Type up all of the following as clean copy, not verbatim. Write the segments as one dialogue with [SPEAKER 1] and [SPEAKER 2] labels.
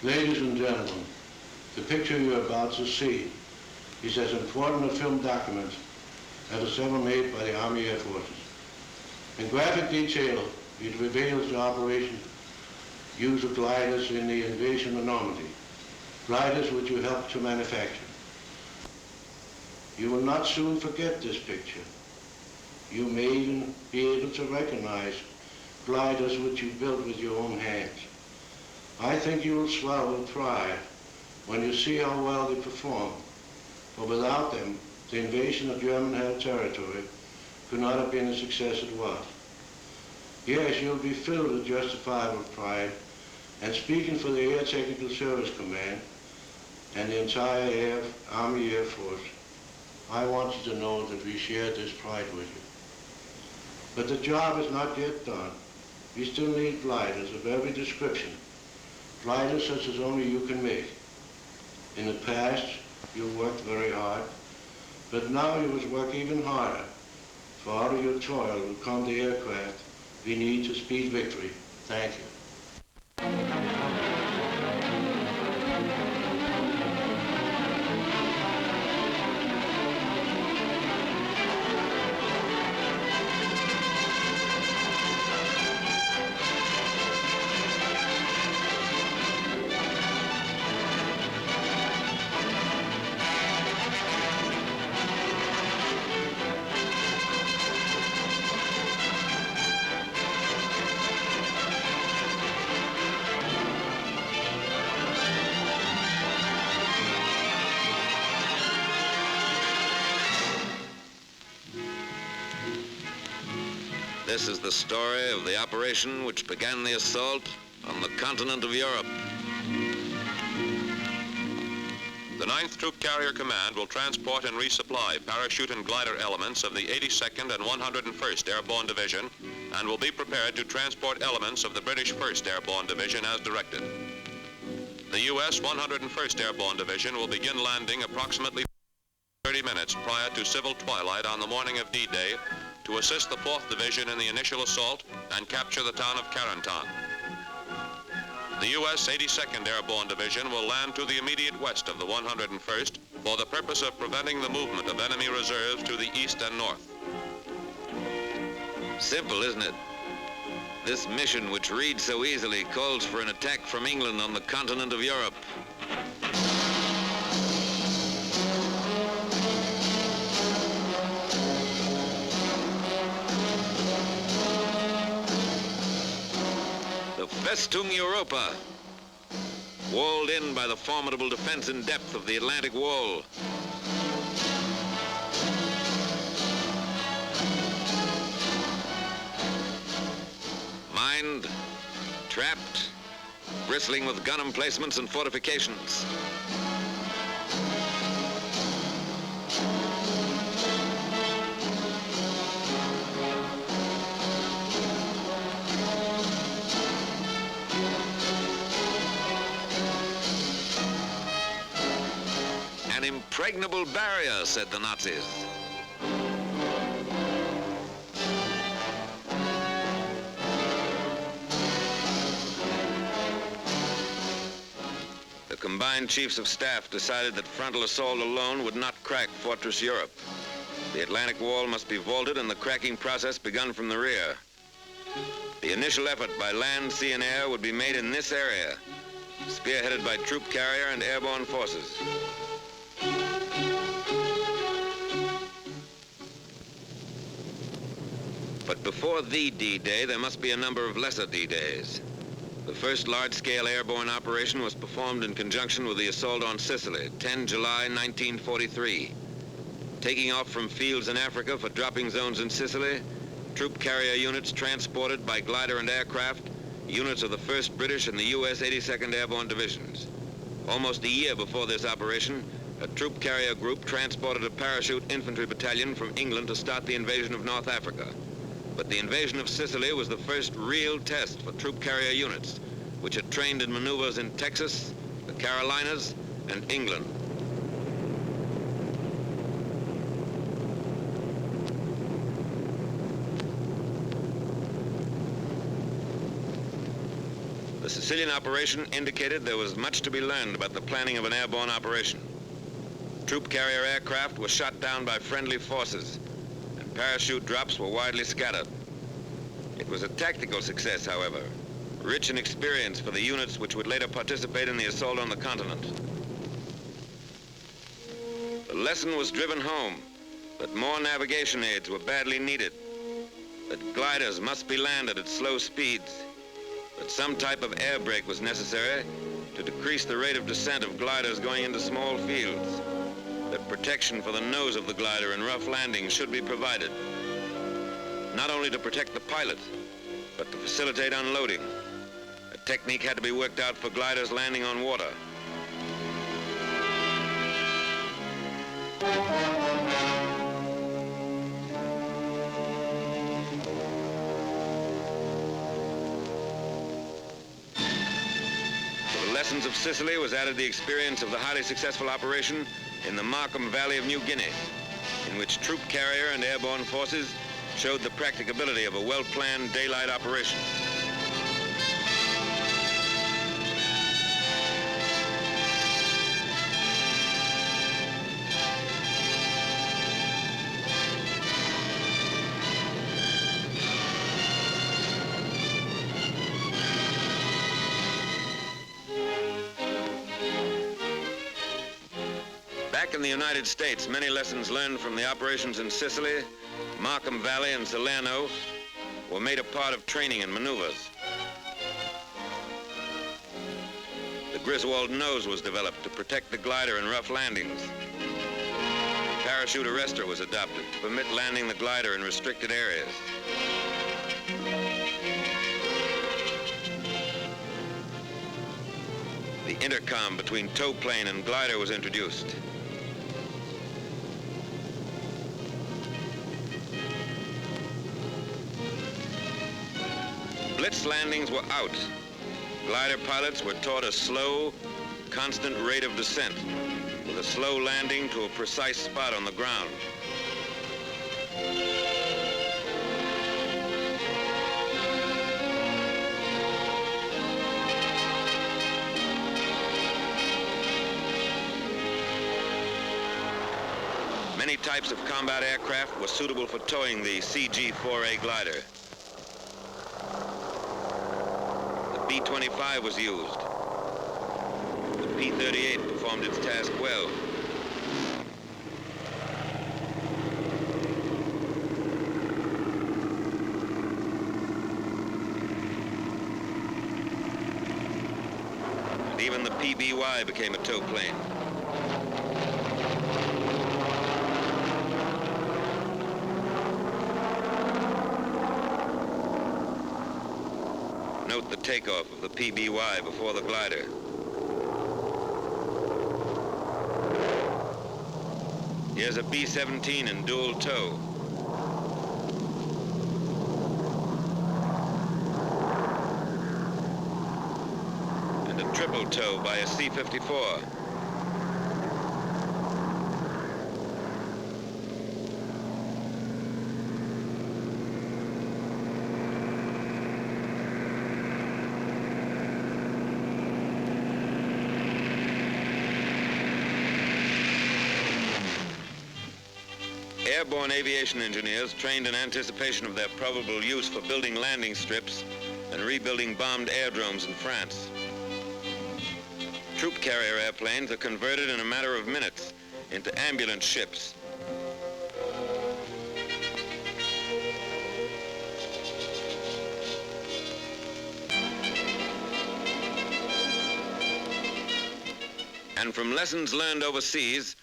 [SPEAKER 1] Ladies and gentlemen, the picture you're about to see is as important a film document as was ever made by the Army Air Forces. In graphic detail, it reveals the operation use of gliders in the invasion of Normandy, gliders which you helped to manufacture. You will not soon forget this picture. You may even be able to recognize gliders which you built with your own hands. I think you will swell with pride when you see how well they perform, for without them, the invasion of German held territory could not have been the success it was. Yes, you'll be filled with justifiable pride, and speaking for the Air Technical Service Command and the entire Army Air Force, I want you to know that we share this pride with you. But the job is not yet done. We still need gliders of every description, gliders such as only you can make. In the past, you worked very hard, but now you must work even harder, for out of your toil will come the aircraft we need to speed victory. Thank you.
[SPEAKER 2] This is the story of the operation which began the assault on the continent of Europe.
[SPEAKER 3] The 9th Troop Carrier Command will transport and resupply parachute and glider elements of the 82nd and 101st Airborne Division and will be prepared to transport elements of the British 1st Airborne Division as directed. The U.S. 101st Airborne Division will begin landing approximately 30 minutes prior to civil twilight on the morning of D-Day to assist the 4th Division in the initial assault and capture the town of Carentan. The U.S. 82nd Airborne Division will land to the immediate west of the 101st for the purpose of preventing the movement of enemy reserves to the east and north.
[SPEAKER 2] Simple, isn't it? This mission, which reads so easily, calls for an attack from England on the continent of Europe. The Festung Europa, walled in by the formidable defense in depth of the Atlantic Wall. Mined, trapped, bristling with gun emplacements and fortifications. An impregnable barrier, said the Nazis. The combined chiefs of staff decided that frontal assault alone would not crack Fortress Europe. The Atlantic Wall must be vaulted and the cracking process begun from the rear. The initial effort by land, sea, and air would be made in this area, spearheaded by troop carrier and airborne forces. But before the D-Day, there must be a number of lesser D-Days. The first large-scale airborne operation was performed in conjunction with the assault on Sicily, 10 July 1943. Taking off from fields in Africa for dropping zones in Sicily, troop carrier units transported by glider and aircraft, units of the 1st British and the U.S. 82nd Airborne Divisions. Almost a year before this operation, a troop carrier group transported a parachute infantry battalion from England to start the invasion of North Africa. But the invasion of Sicily was the first real test for troop carrier units, which had trained in maneuvers in Texas, the Carolinas, and England. The Sicilian operation indicated there was much to be learned about the planning of an airborne operation. Troop carrier aircraft were shot down by friendly forces, and parachute drops were widely scattered. It was a tactical success, however, rich in experience for the units which would later participate in the assault on the continent. The lesson was driven home that more navigation aids were badly needed, that gliders must be landed at slow speeds, that some type of air brake was necessary to decrease the rate of descent of gliders going into small fields, that protection for the nose of the glider in rough landings should be provided, not only to protect the pilot, but to facilitate unloading. A technique had to be worked out for gliders landing on water. To the lessons of Sicily was added the experience of the highly successful operation in the Markham Valley of New Guinea, in which troop carrier and airborne forces showed the practicability of a well-planned daylight operation. Back in the United States, many lessons learned from the operations in Sicily, Markham Valley, and Salerno were made a part of training and maneuvers. The Griswold nose was developed to protect the glider in rough landings. The parachute arrestor was adopted to permit landing the glider in restricted areas. The intercom between tow plane and glider was introduced. Blitz landings were out. Glider pilots were taught a slow, constant rate of descent, with a slow landing to a precise spot on the ground. Many types of combat aircraft were suitable for towing the CG-4A glider. The B-25 was used. The P-38 performed its task well. And even the PBY became a tow plane. Note the takeoff of the PBY before the glider. Here's a B-17 in dual tow. And a triple tow by a C-54. Airborne aviation engineers trained in anticipation of their probable use for building landing strips and rebuilding bombed aerodromes in France. Troop carrier airplanes are converted in a matter of minutes into ambulance ships. And from lessons learned overseas,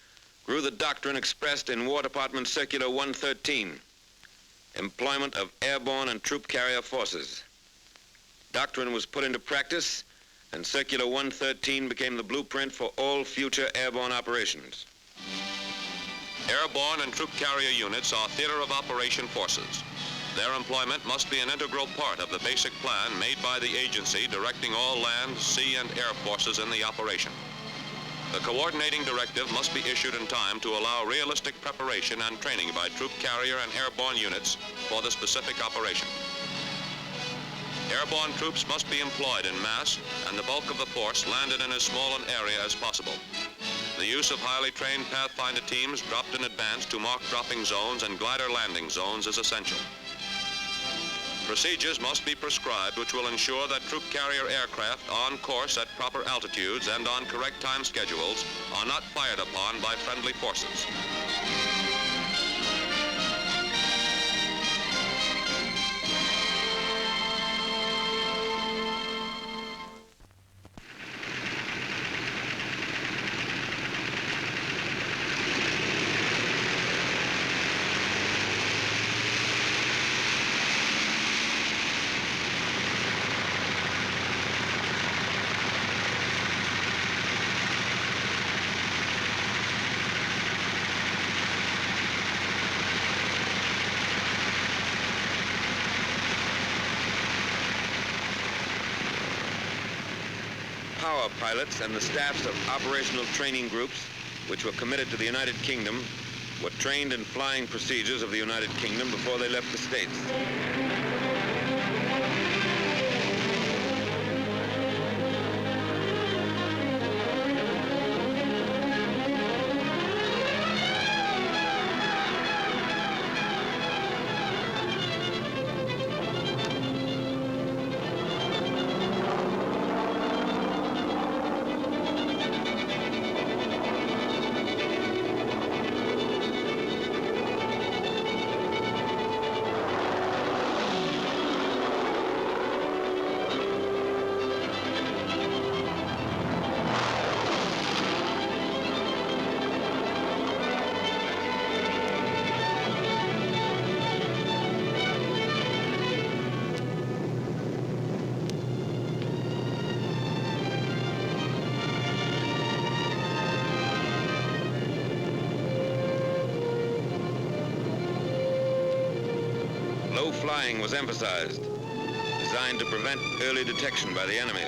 [SPEAKER 2] grew the doctrine expressed in War Department Circular 113, employment of airborne and troop carrier forces. Doctrine was put into practice, and Circular 113 became the blueprint for all future airborne operations.
[SPEAKER 3] Airborne and troop carrier units are theater of operation forces. Their employment must be an integral part of the basic plan made by the agency directing all land, sea, and air forces in the operation. The coordinating directive must be issued in time to allow realistic preparation and training by troop carrier and airborne units for the specific operation. Airborne troops must be employed in mass, and the bulk of the force landed in as small an area as possible. The use of highly trained Pathfinder teams dropped in advance to mark dropping zones and glider landing zones is essential. Procedures must be prescribed which will ensure that troop carrier aircraft on course at proper altitudes and on correct time schedules are not fired upon by friendly forces.
[SPEAKER 2] Power pilots and the staffs of operational training groups, which were committed to the United Kingdom, were trained in flying procedures of the United Kingdom before they left the States. Low flying was emphasized, designed to prevent early detection by the enemy.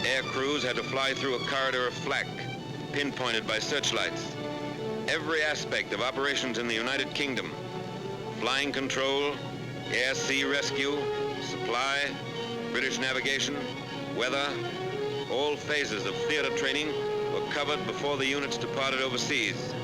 [SPEAKER 2] Air crews had to fly through a corridor of flak, pinpointed by searchlights. Every aspect of operations in the United Kingdom, flying control, air-sea rescue, supply, British navigation, weather, all phases of theater training were covered before the units departed overseas.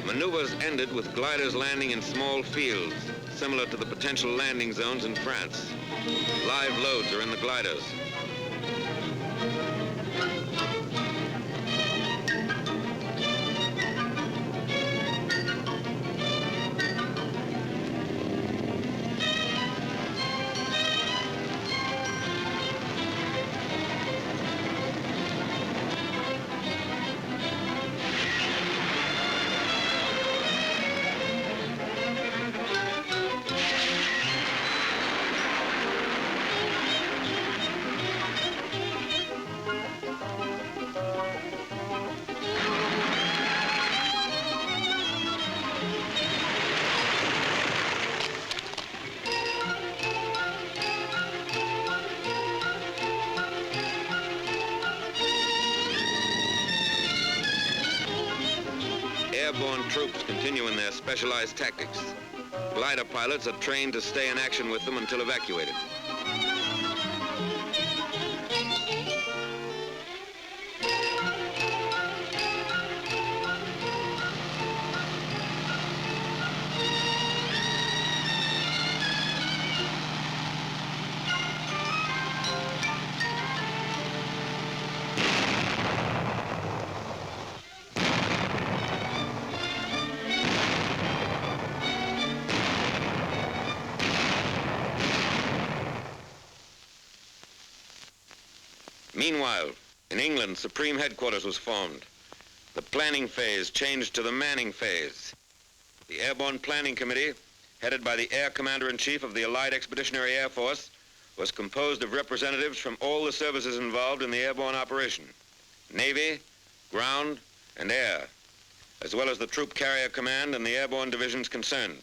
[SPEAKER 2] Maneuvers ended with gliders landing in small fields, similar to the potential landing zones in France. Live loads are in the gliders. Airborne troops continue in their specialized tactics. Glider pilots are trained to stay in action with them until evacuated. Meanwhile, in England, Supreme Headquarters was formed. The planning phase changed to the manning phase. The Airborne Planning Committee, headed by the Air Commander-in-Chief of the Allied Expeditionary Air Force, was composed of representatives from all the services involved in the airborne operation: Navy, ground, and air, as well as the Troop Carrier Command and the airborne divisions concerned.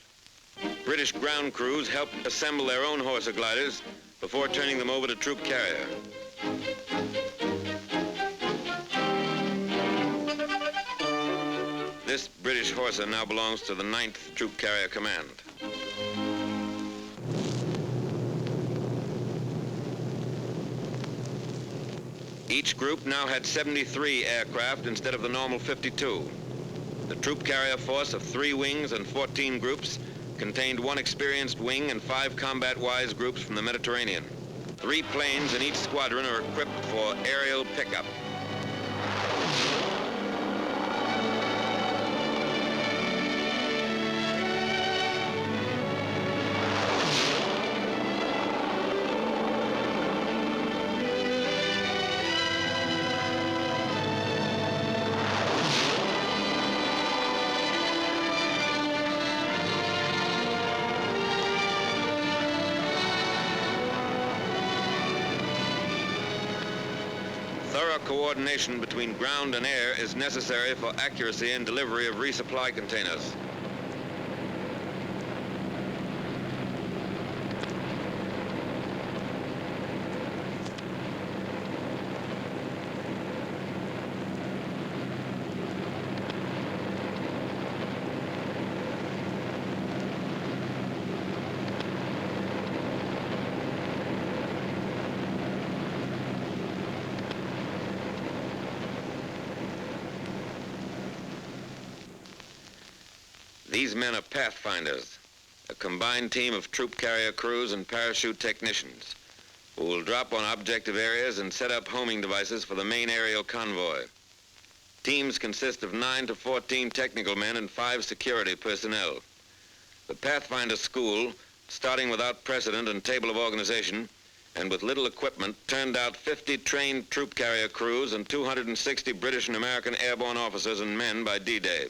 [SPEAKER 2] British ground crews helped assemble their own Horsa gliders before turning them over to Troop Carrier. This British Horsa now belongs to the 9th Troop Carrier Command. Each group now had 73 aircraft instead of the normal 52. The troop carrier force of 3 wings and 14 groups contained 1 experienced wing and 5 combat-wise groups from the Mediterranean. 3 planes in each squadron are equipped for aerial pickup. Thorough coordination between ground and air is necessary for accuracy in delivery of resupply containers. These men are pathfinders, a combined team of troop carrier crews and parachute technicians who will drop on objective areas and set up homing devices for the main aerial convoy. Teams consist of 9 to 14 technical men and 5 security personnel. The Pathfinder School, starting without precedent and table of organization, and with little equipment, turned out 50 trained troop carrier crews and 260 British and American airborne officers and men by D-Day.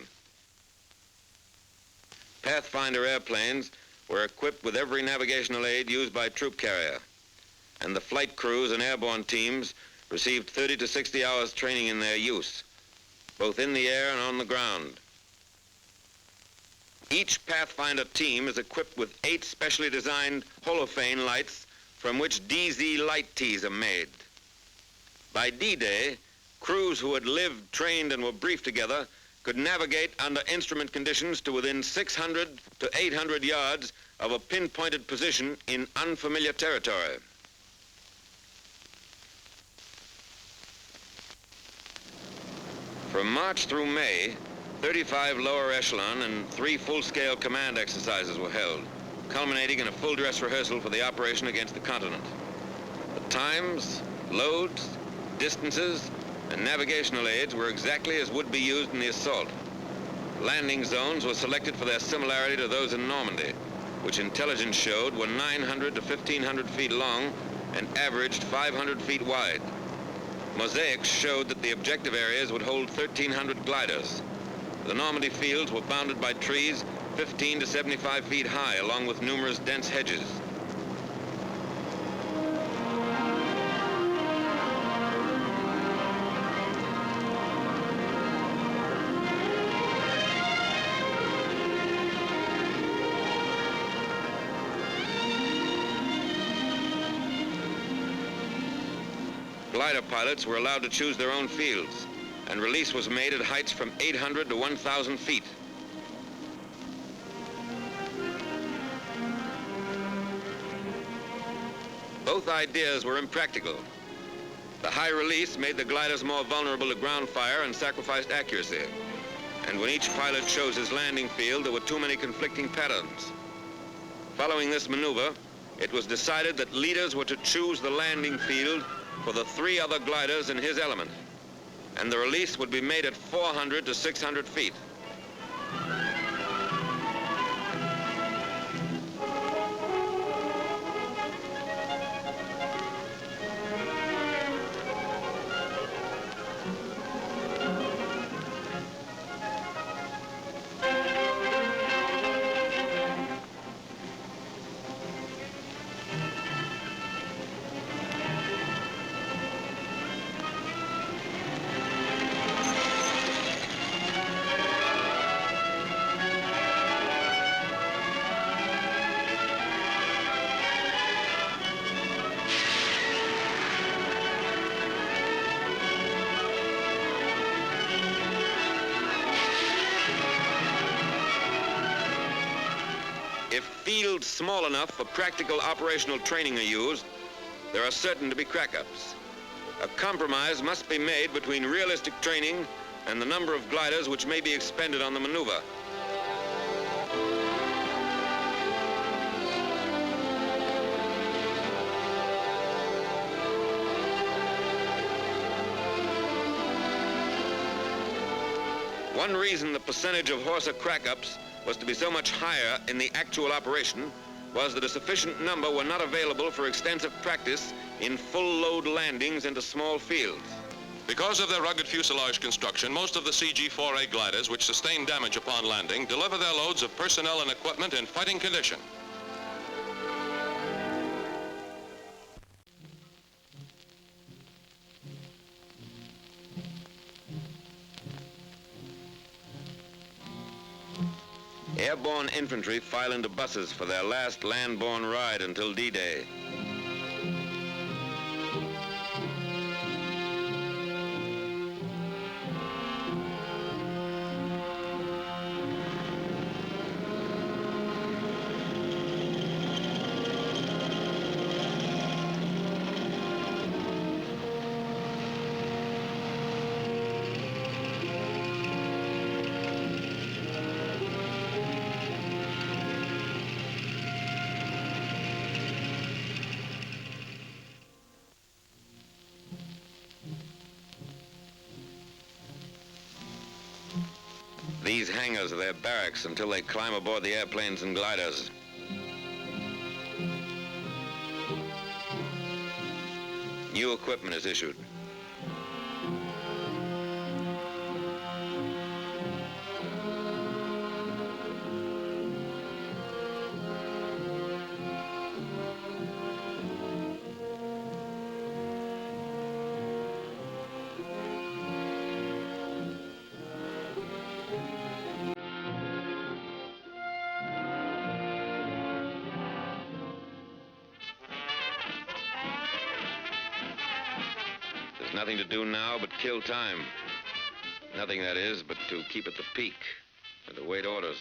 [SPEAKER 2] Pathfinder airplanes were equipped with every navigational aid used by troop carrier, and the flight crews and airborne teams received 30 to 60 hours training in their use, both in the air and on the ground. Each Pathfinder team is equipped with 8 specially designed holophane lights from which DZ light tees are made. By D-Day, crews who had lived, trained, and were briefed together could navigate under instrument conditions to within 600 to 800 yards of a pinpointed position in unfamiliar territory. From March through May, 35 lower echelon and 3 full-scale command exercises were held, culminating in a full dress rehearsal for the operation against the continent. The times, loads, distances, and navigational aids were exactly as would be used in the assault. Landing zones were selected for their similarity to those in Normandy, which intelligence showed were 900 to 1,500 feet long and averaged 500 feet wide. Mosaics showed that the objective areas would hold 1,300 gliders. The Normandy fields were bounded by trees 15 to 75 feet high, along with numerous dense hedges. Glider pilots were allowed to choose their own fields, and release was made at heights from 800 to 1,000 feet. Both ideas were impractical. The high release made the gliders more vulnerable to ground fire and sacrificed accuracy. And when each pilot chose his landing field, there were too many conflicting patterns. Following this maneuver, it was decided that leaders were to choose the landing field for the 3 other gliders in his element, and the release would be made at 400 to 600 feet. fields small enough for practical operational training are used, there are certain to be crack-ups. A compromise must be made between realistic training and the number of gliders which may be expended on the maneuver. One reason the percentage of Horsa crack-ups was to be so much higher in the actual operation was that a sufficient number were not available for extensive practice in full-load landings into small fields.
[SPEAKER 3] Because of their rugged fuselage construction, most of the CG-4A gliders which sustain damage upon landing deliver their loads of personnel and equipment in fighting condition.
[SPEAKER 2] Airborne infantry file into buses for their last land-borne ride until D-Day. These hangars are their barracks until they climb aboard the airplanes and gliders. New equipment is issued. Nothing to do now but kill time. Nothing, that is, but to keep at the peak and to wait orders.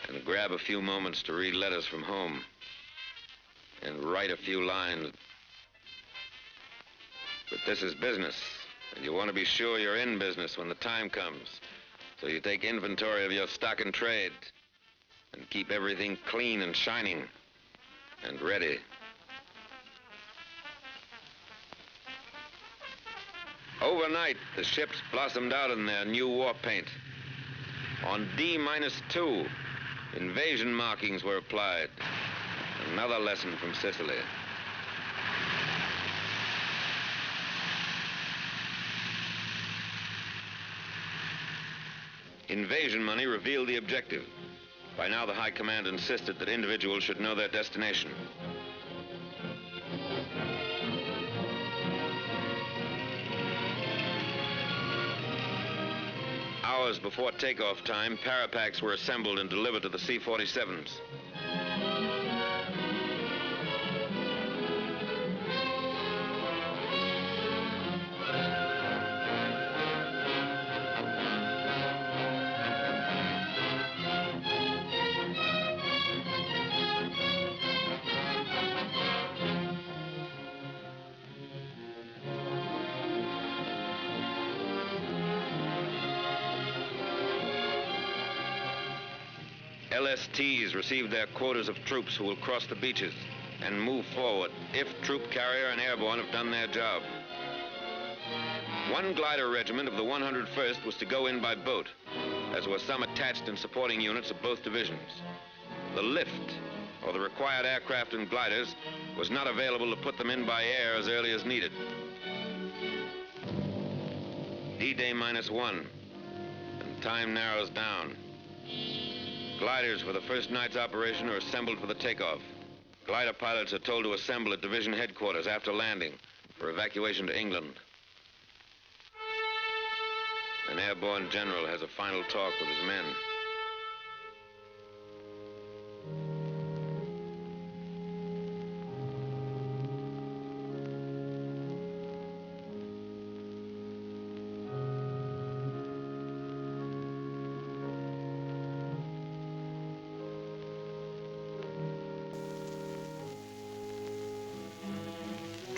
[SPEAKER 2] And grab a few moments to read letters from home and write a few lines. But this is business. And you want to be sure you're in business when the time comes. So you take inventory of your stock and trade and keep everything clean and shining and ready. Overnight, the ships blossomed out in their new war paint. On D-2, invasion markings were applied. Another lesson from Sicily. Invasion money revealed the objective. By now, the High Command insisted that individuals should know their destination. Hours before takeoff time, parapacks were assembled and delivered to the C-47s. LSTs received their quotas of troops who will cross the beaches and move forward if troop carrier and airborne have done their job. One glider regiment of the 101st was to go in by boat, as were some attached and supporting units of both divisions. The lift, or the required aircraft and gliders, was not available to put them in by air as early as needed. D-Day -1, and time narrows down. Gliders for the first night's operation are assembled for the takeoff. Glider pilots are told to assemble at division headquarters after landing for evacuation to England. An airborne general has a final talk with his men.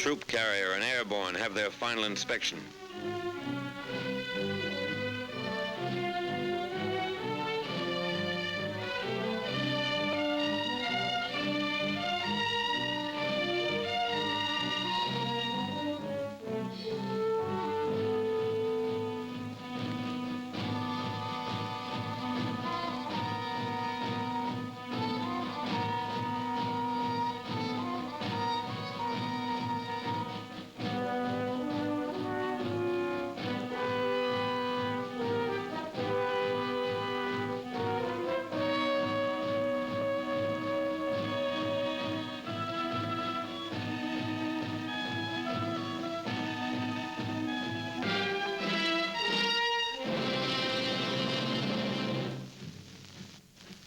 [SPEAKER 2] troop carrier and Airborne have their final inspection.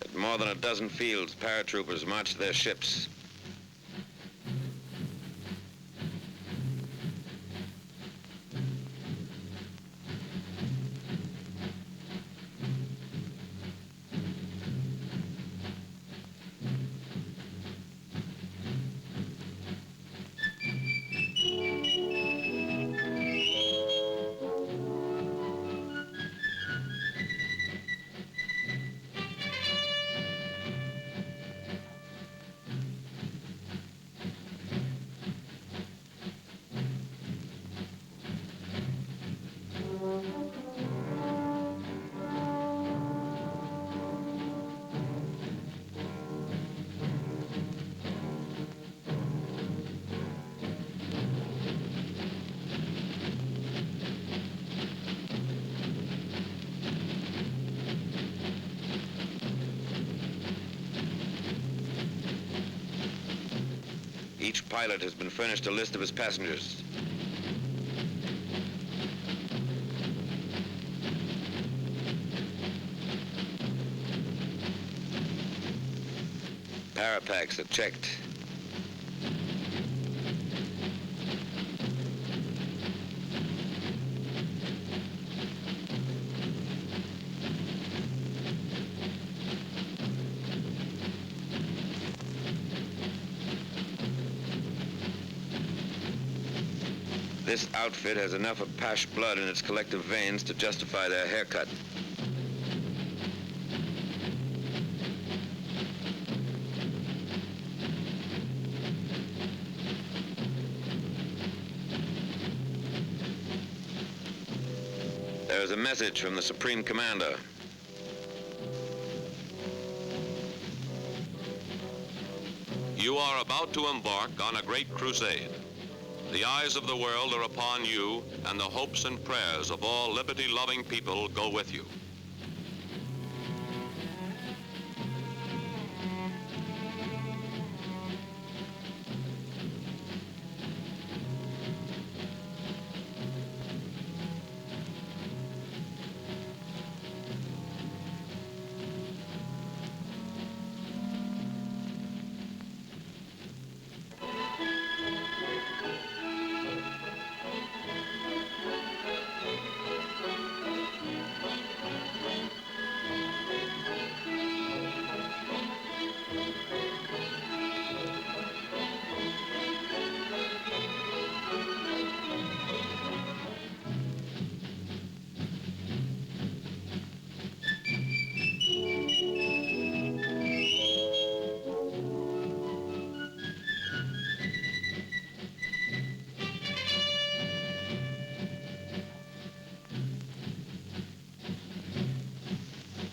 [SPEAKER 2] At more than a dozen fields, paratroopers march their ships. Each pilot has been furnished a list of his passengers. Parapacks are checked. This outfit has enough Apache blood in its collective veins to justify their haircut. There is a message from the Supreme Commander.
[SPEAKER 3] You are about to embark on a great crusade. The eyes of the world are upon you, and the hopes and prayers of all liberty-loving people go with you.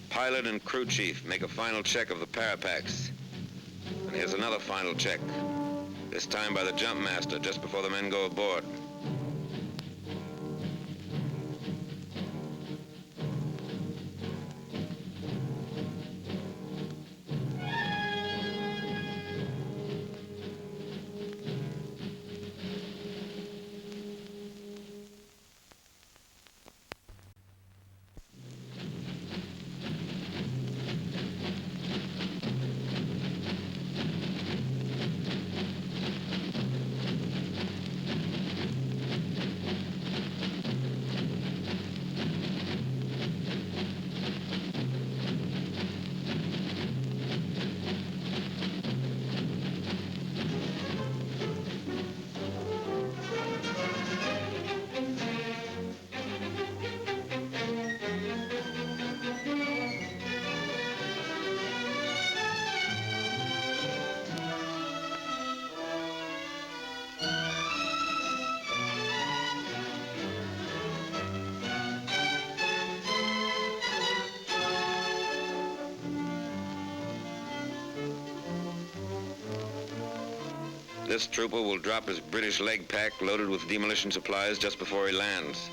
[SPEAKER 2] Pilot and crew chief make a final check of the parapacks. And here's another final check, this time by the jump master just before the men go aboard. This trooper will drop his British leg pack loaded with demolition supplies just before he lands.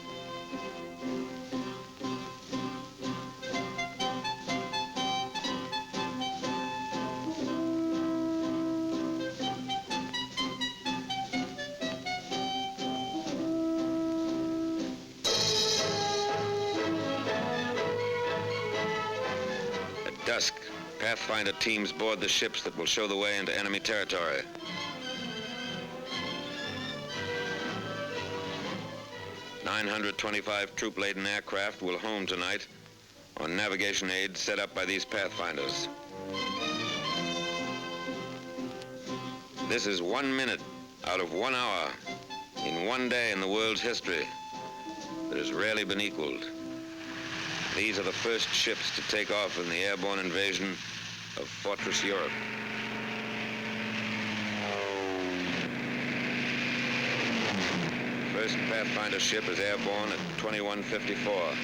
[SPEAKER 2] At dusk, Pathfinder teams board the ships that will show the way into enemy territory. "925 troop-laden aircraft will home tonight on navigation aids set up by these Pathfinders. This is 1 minute out of 1 hour in one day in the world's history that has rarely been equaled. These are the first ships to take off in the airborne invasion of Fortress Europe. First Pathfinder ship is airborne at 21:54.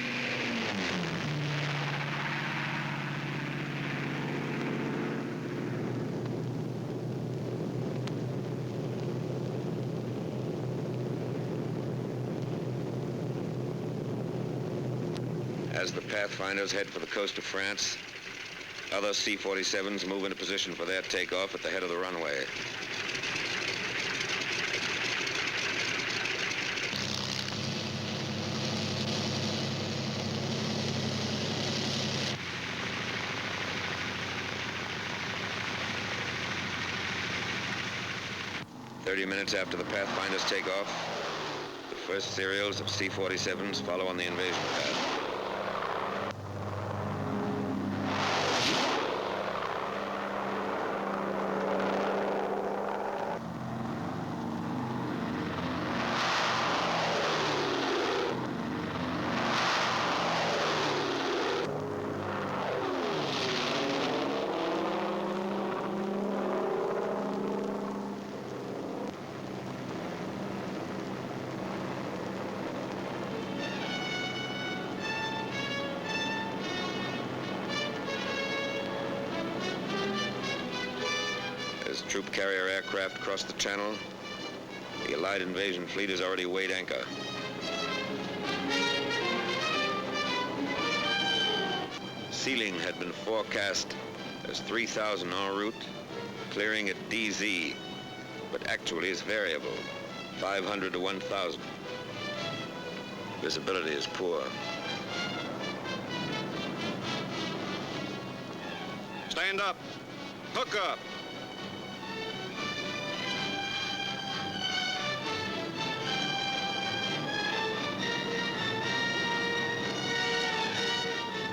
[SPEAKER 2] As the Pathfinders head for the coast of France, other C-47s move into position for their takeoff at the head of the runway. "30 minutes after the Pathfinders take off, the first serials of C-47s follow on the invasion path. As troop carrier aircraft cross the channel, the Allied invasion fleet has already weighed anchor. Sealing had been forecast as 3,000 en route, clearing at DZ, but actually is variable, 500 to 1,000. Visibility is poor.
[SPEAKER 4] Stand up. Hook up.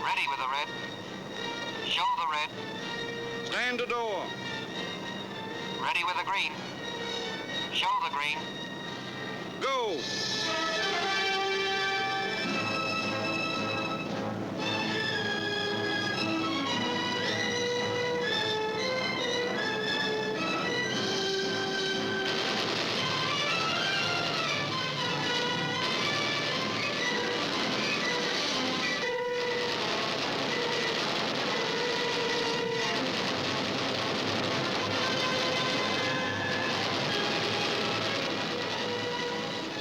[SPEAKER 5] Ready with the red. Show the red.
[SPEAKER 4] Stand to door.
[SPEAKER 5] Ready with the green. Show the green.
[SPEAKER 4] Go.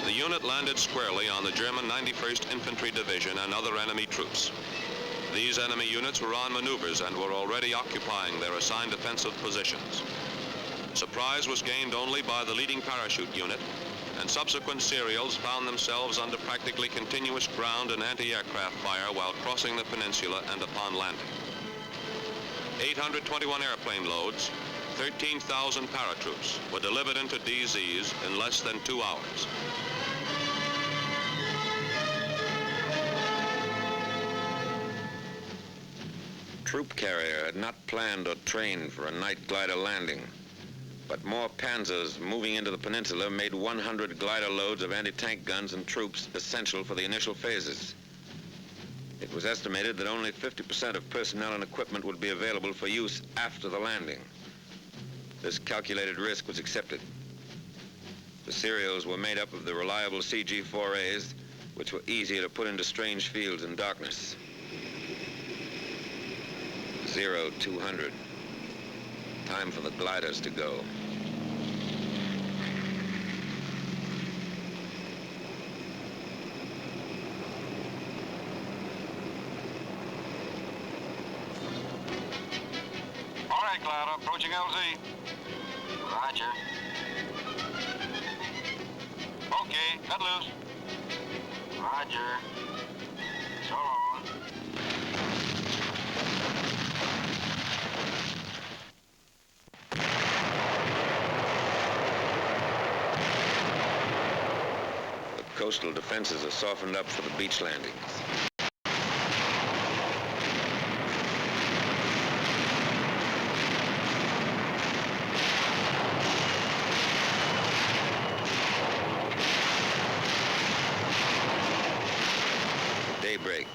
[SPEAKER 3] The unit landed squarely on the German 91st Infantry Division and other enemy troops. These enemy units were on maneuvers and were already occupying their assigned defensive positions. Surprise was gained only by the leading parachute unit, and subsequent serials found themselves under practically continuous ground and anti-aircraft fire while crossing the peninsula and upon landing. 821 airplane loads, 13,000 paratroops were delivered into DZs in less than 2 hours.
[SPEAKER 2] Troop carrier had not planned or trained for a night glider landing, but more panzers moving into the peninsula made 100 glider loads of anti-tank guns and troops essential for the initial phases. It was estimated that only 50% of personnel and equipment would be available for use after the landing. This calculated risk was accepted. The serials were made up of the reliable CG-4As, which were easier to put into strange fields in darkness. 0200. Time for the gliders to go.
[SPEAKER 4] Cloud approaching LZ.
[SPEAKER 5] Roger.
[SPEAKER 4] Okay, cut loose.
[SPEAKER 5] Roger. So long.
[SPEAKER 2] The coastal defenses are softened up for the beach landings. Daybreak.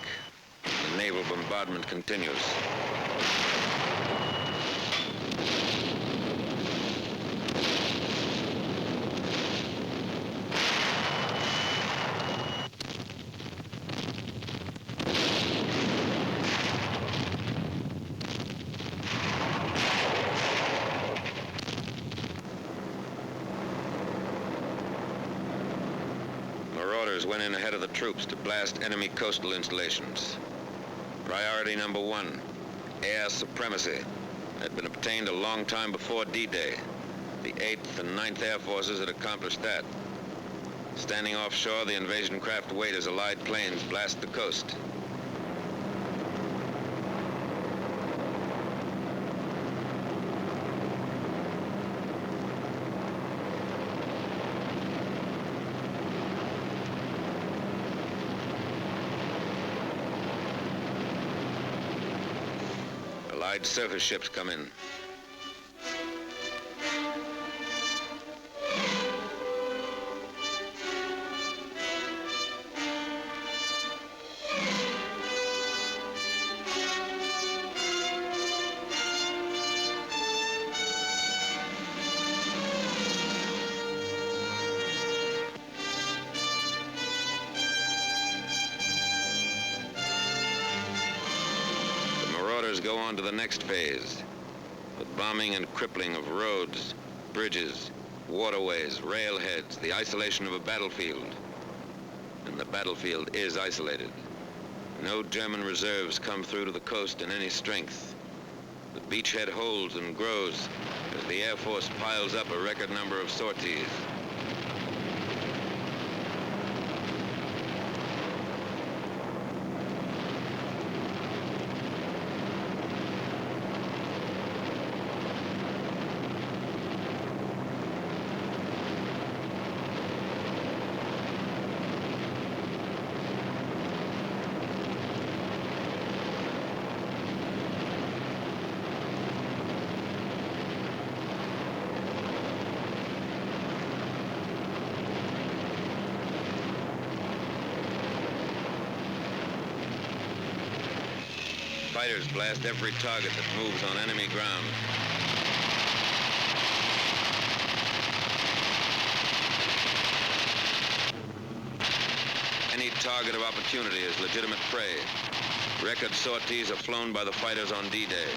[SPEAKER 2] The naval bombardment continues. Marauders went in ahead of the troops to blast enemy coastal installations. Priority number 1, air supremacy, had been obtained a long time before D-Day. The 8th and 9th Air Forces had accomplished that. Standing offshore, the invasion craft wait as Allied planes blast the coast. Allied surface ships come in. Go on to the next phase, the bombing and crippling of roads, bridges, waterways, railheads, the isolation of a battlefield. And the battlefield is isolated. No German reserves come through to the coast in any strength. The beachhead holds and grows as the Air Force piles up a record number of sorties. Fighters blast every target that moves on enemy ground. Any target of opportunity is legitimate prey. Record sorties are flown by the fighters on D-Day.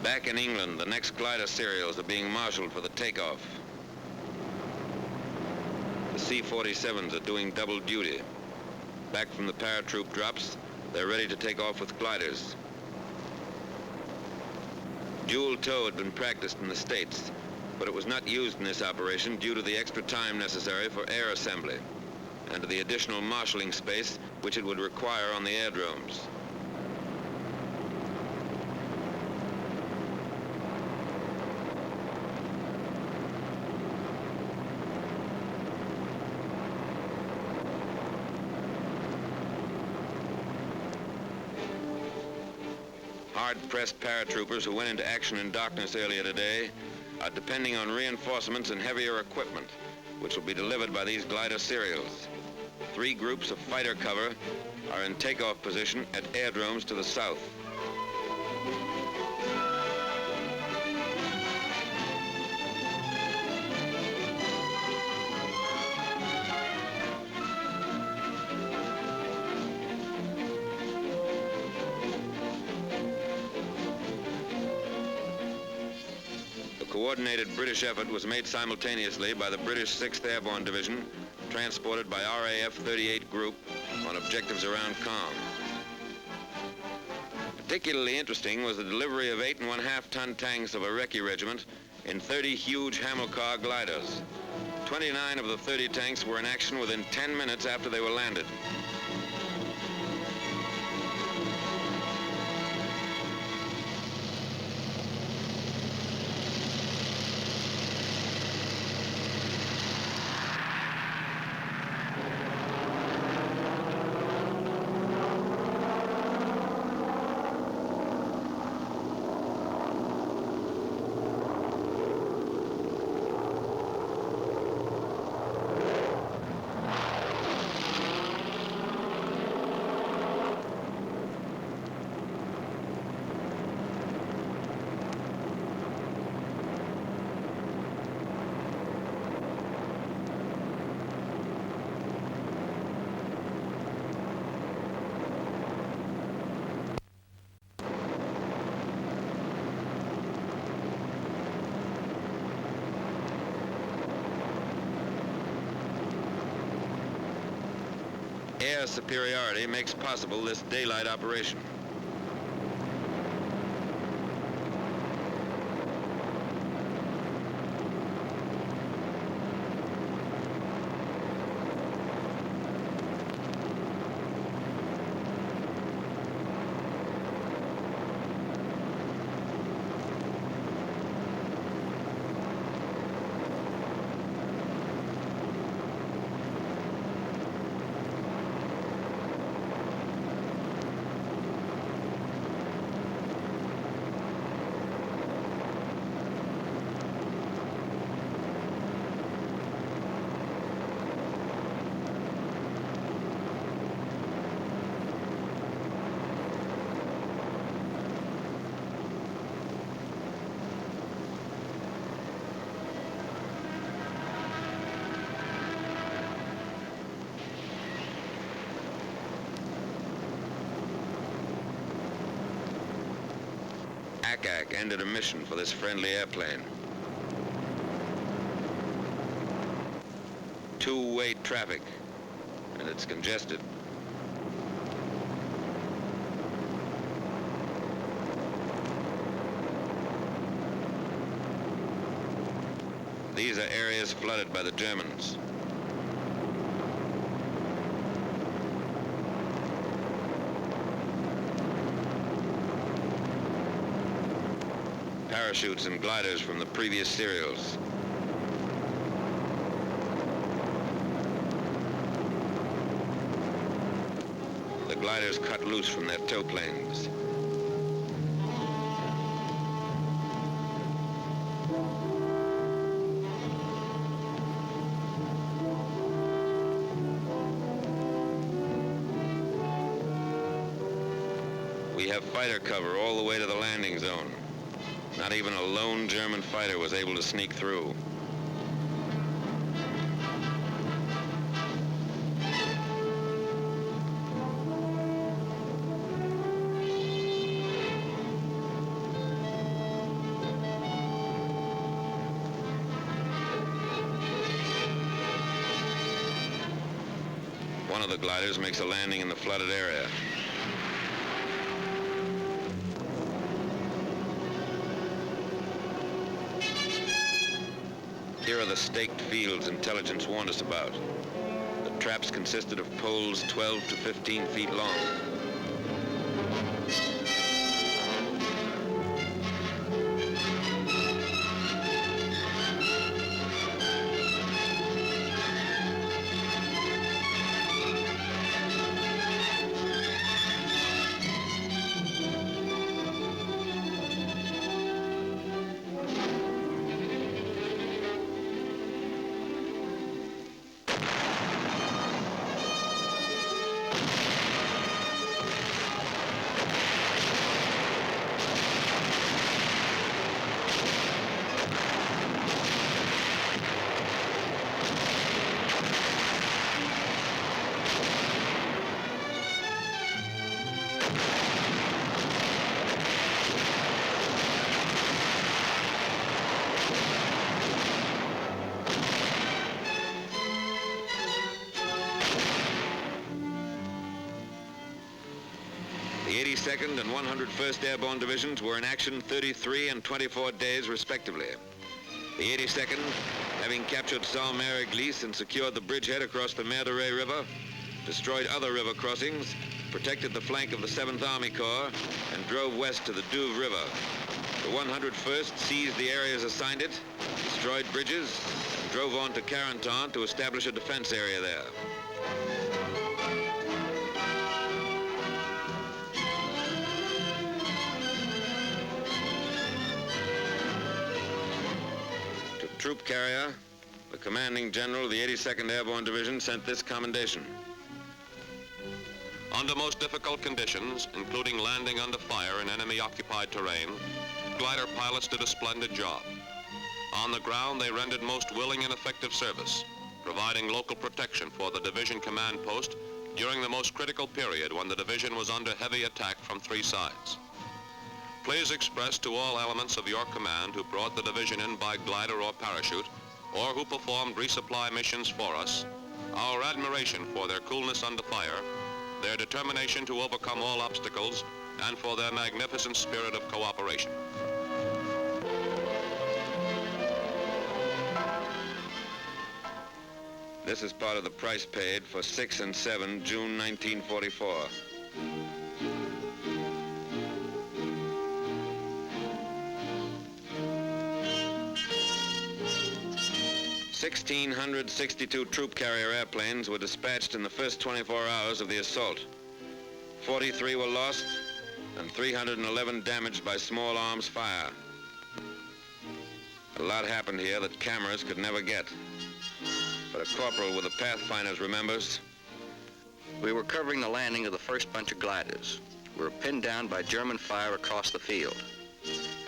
[SPEAKER 2] Back in England, the next glider serials are being marshaled for the takeoff. The C-47s are doing double duty. Back from the paratroop drops, They're ready to take off with gliders. Dual tow had been practiced in the States, but it was not used in this operation due to the extra time necessary for air assembly and to the additional marshalling space which it would require on the aerodromes. Hard-pressed paratroopers who went into action in darkness earlier today are depending on reinforcements and heavier equipment, which will be delivered by these glider serials. 3 groups of fighter cover are in takeoff position at airdromes to the south. The coordinated British effort was made simultaneously by the British 6th Airborne Division, transported by RAF 38 Group on objectives around Caen. Particularly interesting was the delivery of 8.5-ton tanks of a Recce regiment in 30 huge Hamilcar gliders. 29 of the 30 tanks were in action within 10 minutes after they were landed. Air superiority makes possible this daylight operation. ACAC ended a mission for this friendly airplane. Two-way traffic, and it's congested. These are areas flooded by the Germans. Parachutes and gliders from the previous serials. The gliders cut loose from their tow planes. We have fighter cover all the way to the landing zone. Not even a lone German fighter was able to sneak through. One of the gliders makes a landing in the flooded area. the staked fields intelligence warned us about. The traps consisted of poles 12 to 15 feet long. The 82nd and 101st Airborne Divisions were in action 33 and 24 days, respectively. The 82nd, having captured Sault-Mère-Église and secured the bridgehead across the Mer de Ré River, destroyed other river crossings, protected the flank of the 7th Army Corps, and drove west to the Douve River. The 101st seized the areas assigned it, destroyed bridges, and drove on to Carentan to establish a defense area there. Troop carrier, the commanding general of the 82nd Airborne Division sent this commendation.
[SPEAKER 3] Under most difficult conditions, including landing under fire in enemy-occupied terrain, glider pilots did a splendid job. On the ground, they rendered most willing and effective service, providing local protection for the division command post during the most critical period when the division was under heavy attack from three sides. Please express to all elements of your command who brought the division in by glider or parachute, or who performed resupply missions for us, our admiration for their coolness under fire, their determination to overcome all obstacles, and for their magnificent spirit of cooperation.
[SPEAKER 2] This is part of the price paid for 6 and 7 June 1944. 1,662 troop carrier airplanes were dispatched in the first 24 hours of the assault. 43 were lost and 311 damaged by small arms fire. A lot happened here that cameras could never get. But a corporal with the Pathfinders remembers.
[SPEAKER 6] We were covering the landing of the first bunch of gliders. We were pinned down by German fire across the field.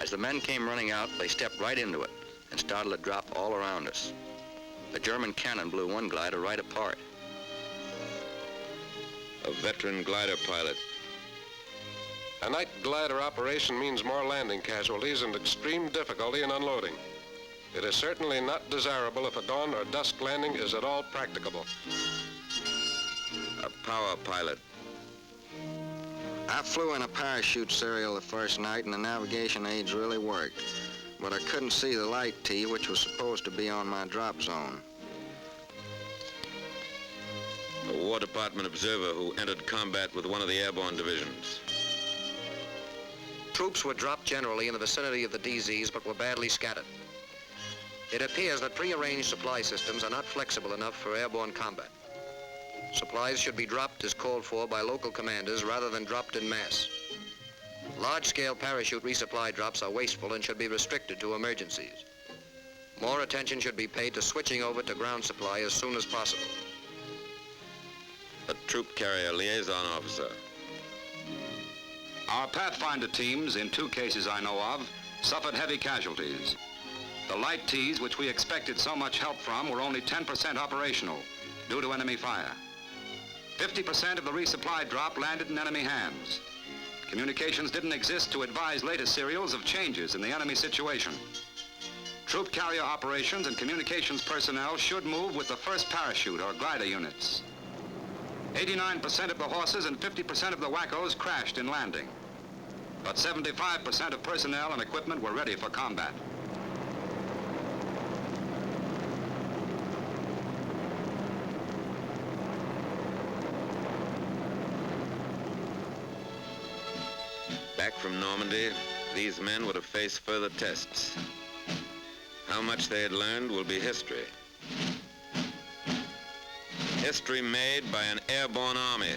[SPEAKER 6] As the men came running out, they stepped right into it and started to drop all around us. The German cannon blew one glider right apart.
[SPEAKER 2] A veteran glider pilot.
[SPEAKER 7] A night glider operation means more landing casualties and extreme difficulty in unloading. It is certainly not desirable if a dawn or dusk landing is at all practicable.
[SPEAKER 2] A power pilot.
[SPEAKER 8] I flew in a parachute serial the first night and the navigation aids really worked. But I couldn't see the light T, which was supposed to be on my drop zone.
[SPEAKER 2] A War Department observer who entered combat with one of the airborne divisions.
[SPEAKER 6] Troops were dropped generally in the vicinity of the DZs, but were badly scattered. It appears that prearranged supply systems are not flexible enough for airborne combat. Supplies should be dropped as called for by local commanders rather than dropped in mass. Large-scale parachute resupply drops are wasteful and should be restricted to emergencies. More attention should be paid to switching over to ground supply as soon as possible.
[SPEAKER 2] A troop carrier liaison officer.
[SPEAKER 9] Our Pathfinder teams, in 2 cases I know of, suffered heavy casualties. The light Ts, which we expected so much help from, were only 10% operational due to enemy fire. 50% of the resupply drop landed in enemy hands. Communications didn't exist to advise latest serials of changes in the enemy situation. Troop carrier operations and communications personnel should move with the first parachute or glider units. 89% of the horses and 50% of the wackos crashed in landing. But 75% of personnel and equipment were ready for combat.
[SPEAKER 2] Back from Normandy, these men would have faced further tests. How much they had learned will be history. History made by an airborne army.